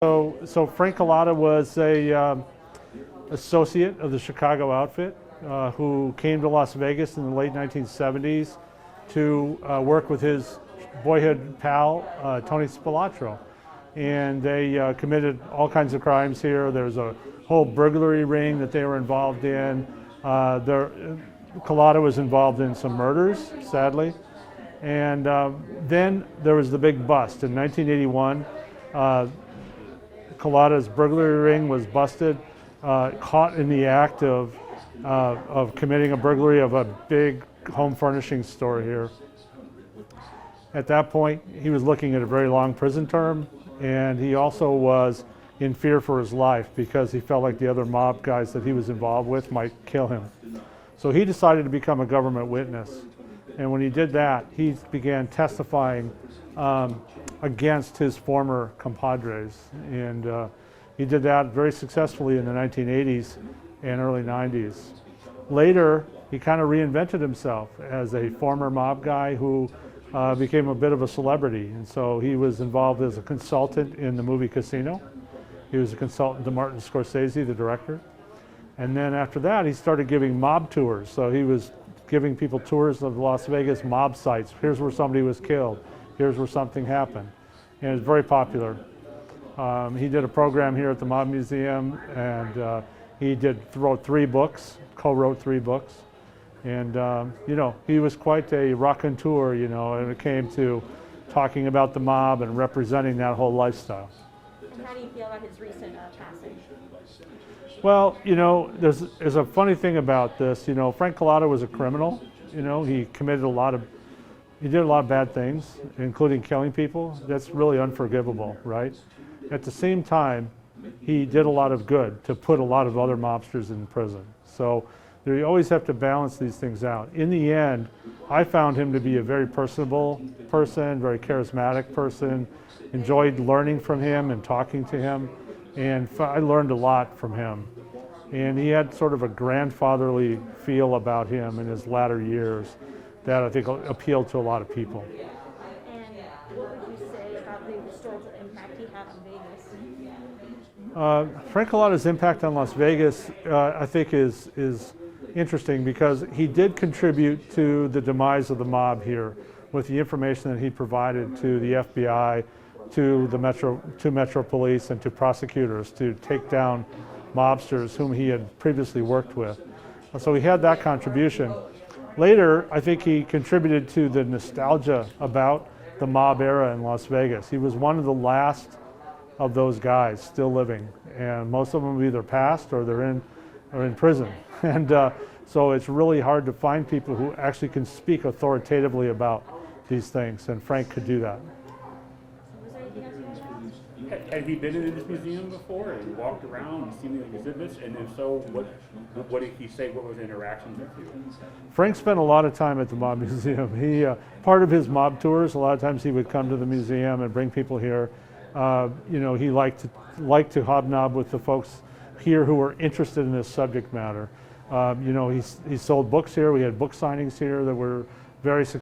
So Frank Cullotta was a associate of the Chicago outfit who came to Las Vegas in the late 1970s to work with his boyhood pal, Tony Spilatro. And they committed all kinds of crimes here. There's a whole burglary ring that they were involved in. Cullotta was involved in some murders, sadly. And then there was the big bust. In 1981, Cullotta's burglary ring was busted, caught in the act of committing a burglary of a big home furnishing store here. At that point, he was looking at a very long prison term, and he also was in fear for his life because he felt like the other mob guys that he was involved with might kill him. So he decided to become a government witness. And when he did that, he began testifying against his former compadres. And he did that very successfully in the 1980s and early 90s. Later, he kind of reinvented himself as a former mob guy who became a bit of a celebrity. And so he was involved as a consultant in the movie Casino. He was a consultant to Martin Scorsese, the director. And then after that, he started giving mob tours. So he was giving people tours of Las Vegas mob sites. Here's where somebody was killed. Here's where something happened. And it was very popular. He did a program here at the Mob Museum, and he wrote 3 books, co-wrote 3 books. And, you know, he was quite a raconteur, you know, when it came to talking about the mob and representing that whole lifestyle. And how do you feel about his recent passing? Well, you know, there's a funny thing about this. You know, Frank Cullotta was a criminal. You know, he did a lot of bad things, including killing people. That's really unforgivable, right? At the same time, he did a lot of good to put a lot of other mobsters in prison. So you always have to balance these things out. In the end, I found him to be a very personable person, very charismatic person, enjoyed learning from him and talking to him. And I learned a lot from him. And he had sort of a grandfatherly feel about him in his latter years that I think appealed to a lot of people. And what would you say about the historical impact he had on Vegas? Frank Cullotta's impact on Las Vegas, I think, is interesting because he did contribute to the demise of the mob here with the information that he provided to the FBI, to Metro Police, and to prosecutors to take down mobsters whom he had previously worked with. So he had that contribution. Later, I think he contributed to the nostalgia about the mob era in Las Vegas. He was one of the last of those guys still living, and most of them have either passed or they're in prison. And so it's really hard to find people who actually can speak authoritatively about these things, and Frank could do that. Had he been in this museum before and walked around and seen the exhibits? And if so, what did he say? What was the interactions with you? Frank spent a lot of time at the Mob Museum. He part of his mob tours, a lot of times he would come to the museum and bring people here. You know, he liked to hobnob with the folks here who were interested in this subject matter. You know, he sold books here. We had book signings here that were very successful.